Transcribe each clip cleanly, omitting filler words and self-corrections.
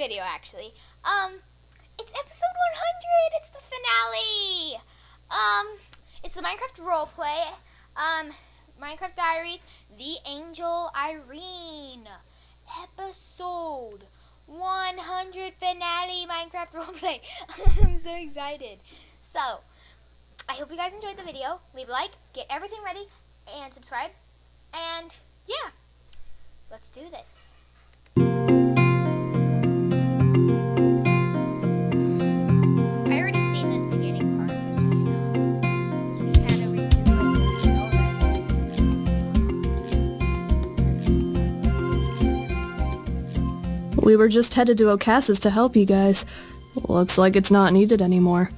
video actually. It's episode 100. It's the finale. It's the Minecraft roleplay. Minecraft Diaries, The Angel Irene, episode 100 finale Minecraft roleplay. I'm so excited. So, I hope you guys enjoyed the video. Leave a like, get everything ready, and subscribe. And yeah, let's do this. I already seen this beginning part, so you know. So we had to redo it. We were just headed to Ocas's to help you guys. Looks like it's not needed anymore.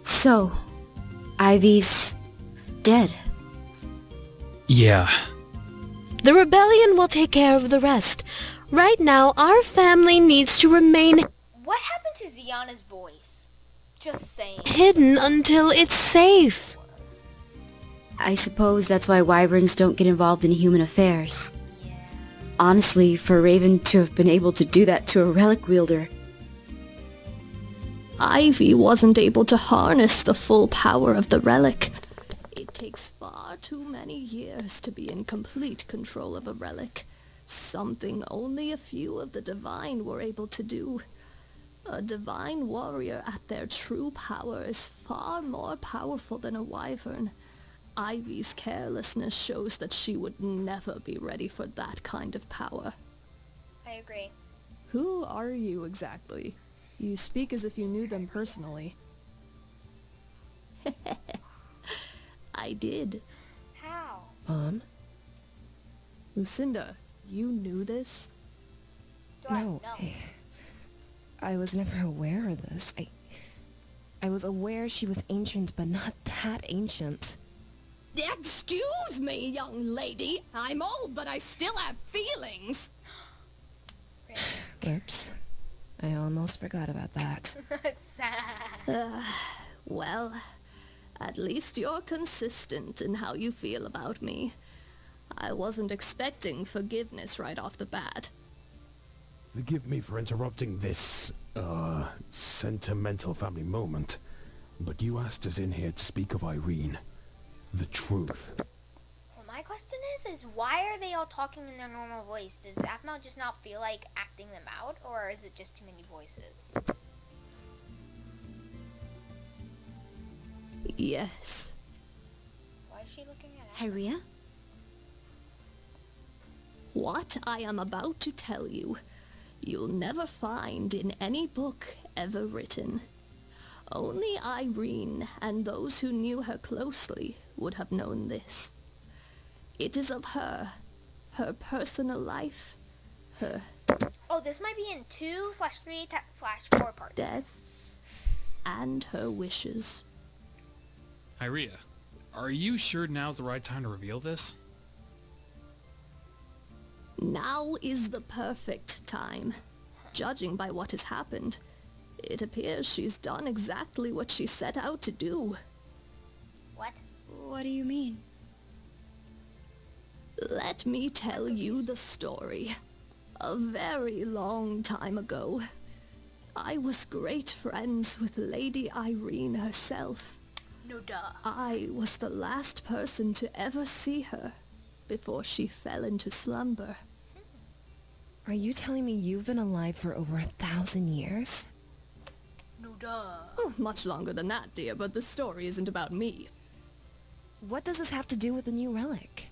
So, Ivy's dead. Yeah. The rebellion will take care of the rest. Right now, our family needs to remain What happened to Ziana's voice? Just saying. hidden until it's safe. I suppose that's why wyverns don't get involved in human affairs. Yeah. Honestly, for Raven to have been able to do that to a relic wielder. Ivy wasn't able to harness the full power of the relic. It takes far too many years to be in complete control of a relic. Something only a few of the divine were able to do. A divine warrior at their true power is far more powerful than a wyvern. Ivy's carelessness shows that she would never be ready for that kind of power. I agree. Who are you exactly? You speak as if you knew them personally. I did. How? Mom? Lucinda, you knew this? Do I No, know? I was never aware of this. I was aware she was ancient, but not that ancient. Excuse me, young lady. I'm old, but I still have feelings. Oops. I almost forgot about that. It's sad. Well, at least you're consistent in how you feel about me. I wasn't expecting forgiveness right off the bat. Forgive me for interrupting this, sentimental family moment, but you asked us in here to speak of Irene. The truth. Well, my question is why are they all talking in their normal voice? Does Aphmau just not feel like acting them out, or is it just too many voices? Yes. Why is she looking at Hyria? What I am about to tell you, you'll never find in any book ever written. Only Irene and those who knew her closely would have known this. It is of her personal life, her Oh, this might be in 2/3/4 parts. death, and her wishes. Hyria, are you sure now's the right time to reveal this? Now is the perfect time. Judging by what has happened, it appears she's done exactly what she set out to do. What? What do you mean? Let me tell you the story. A very long time ago, I was great friends with Lady Irene herself. No duh. I was the last person to ever see her before she fell into slumber. Are you telling me you've been alive for over 1,000 years? No duh. Oh, much longer than that, dear, but the story isn't about me. What does this have to do with the new relic?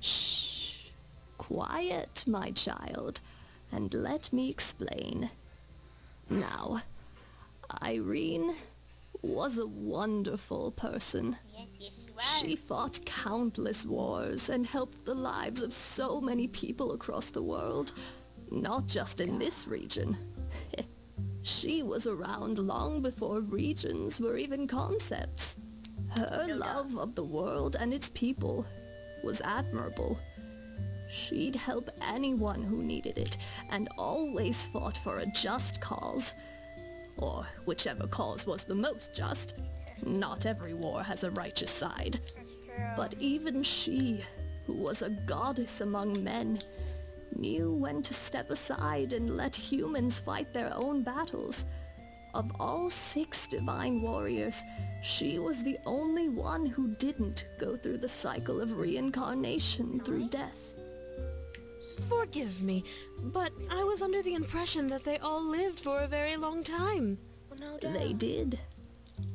Shh. Quiet, my child, and let me explain. Now, Irene was a wonderful person. Yes, she was. She fought countless wars and helped the lives of so many people across the world, not just in this region. She was around long before regions were even concepts. Her love of the world and its people was admirable. She'd help anyone who needed it, and always fought for a just cause. Or whichever cause was the most just. Not every war has a righteous side. That's true. But even she, who was a goddess among men, knew when to step aside and let humans fight their own battles. Of all 6 divine warriors, she was the only one who didn't go through the cycle of reincarnation through death. Forgive me, but I was under the impression that they all lived for a very long time. They did.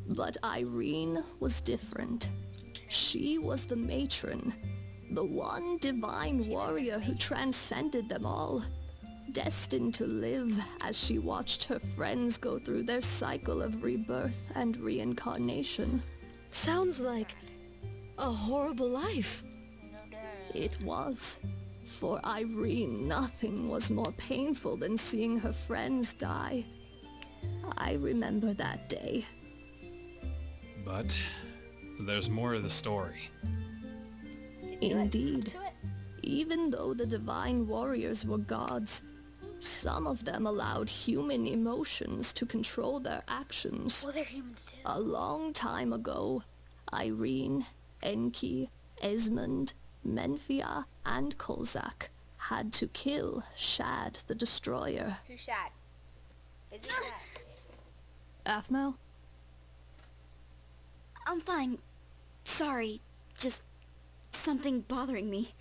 But Irene was different. She was the matron, the one divine warrior who transcended them all, destined to live as she watched her friends go through their cycle of rebirth and reincarnation. Sounds like a horrible life. It was. For Irene, nothing was more painful than seeing her friends die. I remember that day. But there's more to the story. Indeed. Even though the divine warriors were gods, some of them allowed human emotions to control their actions. Well, they're humans too. A long time ago, Irene, Enki, Esmond, Menfia, and Kozak had to kill Shad the Destroyer. Who's Shad? Is he Shad? Aphmau? I'm fine. Sorry. Just something bothering me.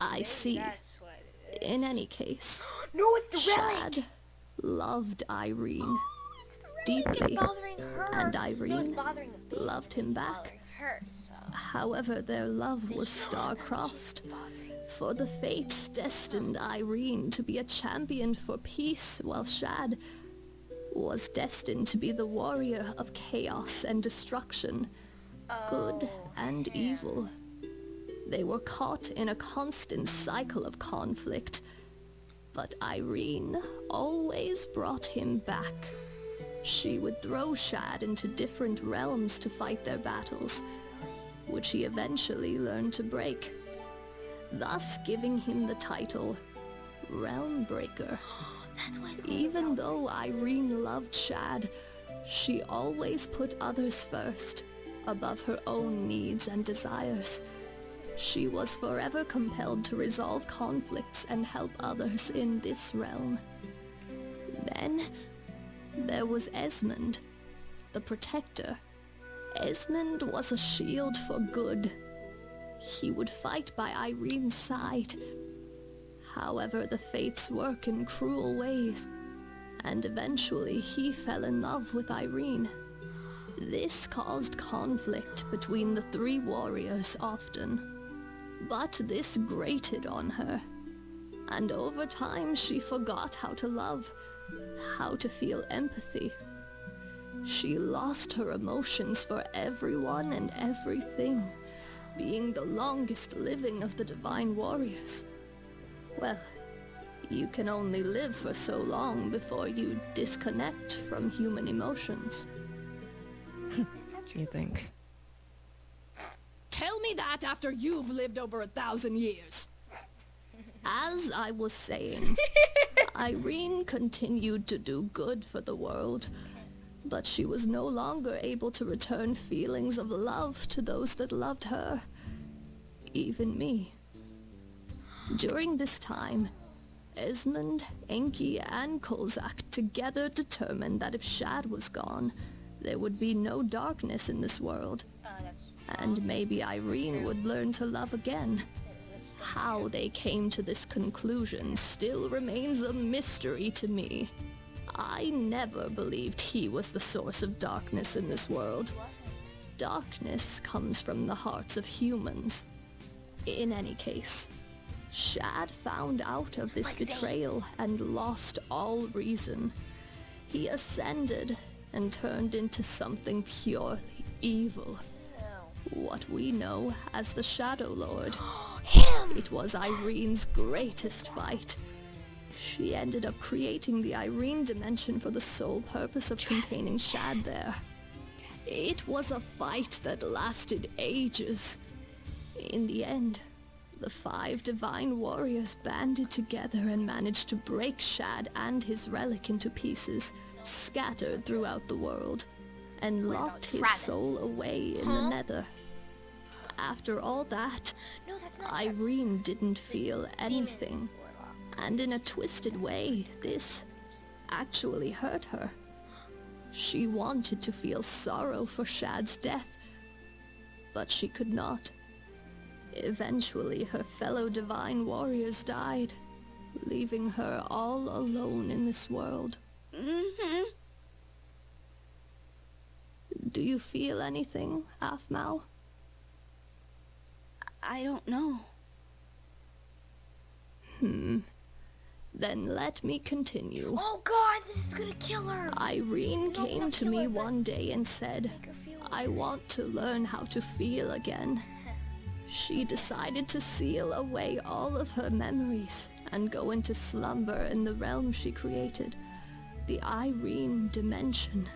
I see. That's what it is. In any case, No, it's the relic! Shad loved Irene It's deeply, bothering her. and No, it's Irene bothering the baby. loved him back. Bothering her, so. However, their love was star-crossed, for the fates destined Irene to be a champion for peace, while Shad was destined to be the warrior of chaos and destruction, good and evil. They were caught in a constant cycle of conflict, but Irene always brought him back. She would throw Shad into different realms to fight their battles, which he eventually learned to break, thus giving him the title Realm Breaker. That's why it's called Even though Irene loved Shad, she always put others first, above her own needs and desires. She was forever compelled to resolve conflicts and help others in this realm. Then, there was Esmond, the Protector. Esmond was a shield for good. He would fight by Irene's side. However, the fates work in cruel ways, and eventually he fell in love with Irene. This caused conflict between the 3 warriors often. But this grated on her, and over time she forgot how to love, how to feel empathy. She lost her emotions for everyone and everything, being the longest living of the divine warriors. Well, you can only live for so long before you disconnect from human emotions. You think? Tell me that after you've lived over 1,000 years. As I was saying, Irene continued to do good for the world, but she was no longer able to return feelings of love to those that loved her, even me. During this time, Esmond, Enki, and Kozak together determined that if Shad was gone, there would be no darkness in this world, and maybe Irene would learn to love again. How they came to this conclusion still remains a mystery to me. I never believed he was the source of darkness in this world. Darkness comes from the hearts of humans. In any case, Shad found out of this betrayal and lost all reason. He ascended and turned into something purely evil. What we know as the Shadow Lord. It was Irene's greatest fight. She ended up creating the Irene dimension for the sole purpose of containing Shad there. It was a fight that lasted ages. In the end, the 5 divine warriors banded together and managed to break Shad and his relic into pieces, scattered throughout the world, and locked his soul away in the Nether. After all that, No, that's not Irene didn't feel Demon anything. warlock. And in a twisted way, this actually hurt her. She wanted to feel sorrow for Shad's death, but she could not. Eventually, her fellow divine warriors died, leaving her all alone in this world. Do you feel anything, Aphmau? I don't know. Then let me continue. Oh God, this is gonna kill her. Irene No, came not to kill me her, but one day and said, Make her feel I want to learn how to feel again. She decided to seal away all of her memories and go into slumber in the realm she created, the Irene dimension.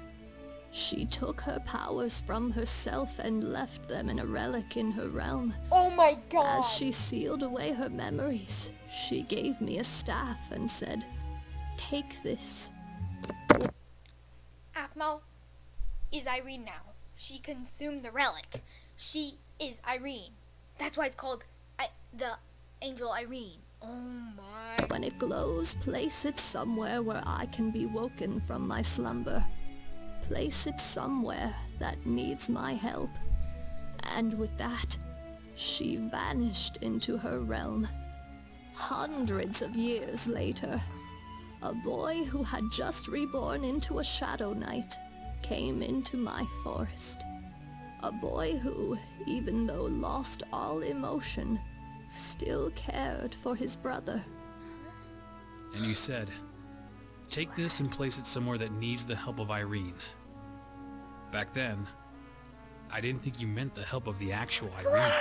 She took her powers from herself and left them in a relic in her realm. Oh my God. As she sealed away her memories, she gave me a staff and said, take this. Aphmau is Irene now. She consumed the relic. She is Irene. That's why it's called the Angel Irene. Oh my. When it glows, place it somewhere where I can be woken from my slumber. Place it somewhere that needs my help. And with that, she vanished into her realm. Hundreds of years later, a boy who had just reborn into a Shadow Knight came into my forest. A boy who, even though lost all emotion, still cared for his brother. And you said, take this and place it somewhere that needs the help of Irene. Back then, I didn't think you meant the help of the actual Irene.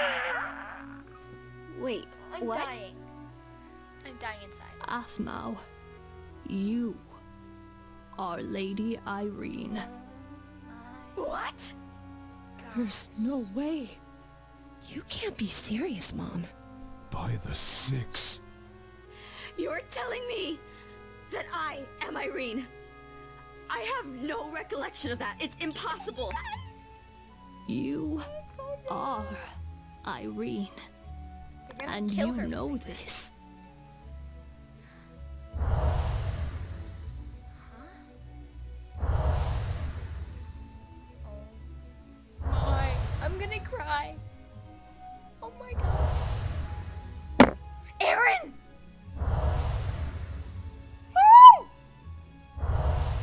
Wait, I'm what? dying. I'm dying inside. Aphmau, you are Lady Irene. What? There's no way. You can't be serious, Mom. By the six. You're telling me that I am Irene? I have no recollection of that. It's impossible. You are Irene. They're gonna And kill you her. know this. My, I'm gonna cry. Oh my God. Aaron! Aaron!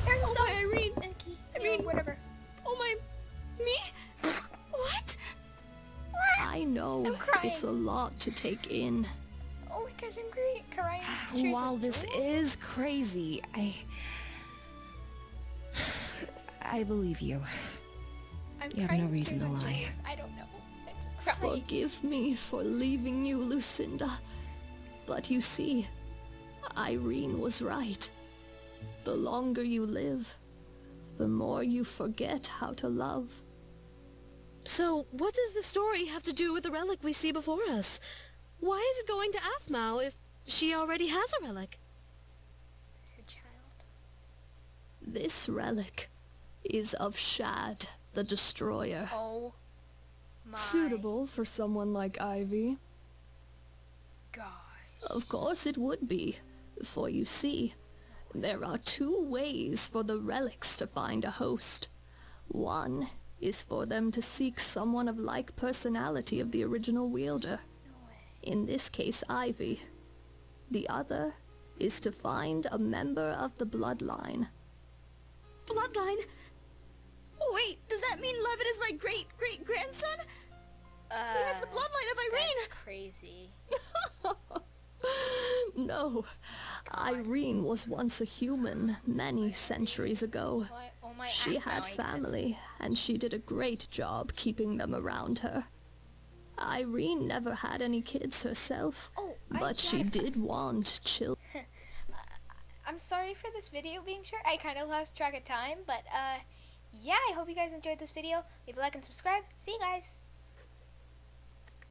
Aaron, Oh, stop! my Irene. Enki, I you know, mean- whatever. Oh my... Me? What? I know I'm crying. it's a lot to take in. Oh my gosh, I'm great. Crying. Tears While of this joy. is crazy, I believe you. I'm you have crying no reason tears to of lie. joy. I don't know. I just cried. Forgive me for leaving you, Lucinda. But you see, Irene was right. The longer you live, the more you forget how to love. So, what does the story have to do with the relic we see before us? Why is it going to Aphmau if she already has a relic? Her child. This relic is of Shad, the Destroyer. Oh my Suitable for someone like Ivy. gosh. Of course it would be, for you see, there are two ways for the relics to find a host. One is for them to seek someone of like personality of the original wielder. In this case, Ivy. The other is to find a member of the bloodline. Bloodline? Wait, does that mean Levitt is my great-great-grandson? He has the bloodline of Irene! That's crazy. No, Irene was once a human many centuries ago. Oh my She Aphmau, had I guess. family, and she did a great job keeping them around her. Irene never had any kids herself, Oh, but she did want children. I'm sorry for this video being short. I kind of lost track of time, but yeah, I hope you guys enjoyed this video. Leave a like and subscribe. See you guys.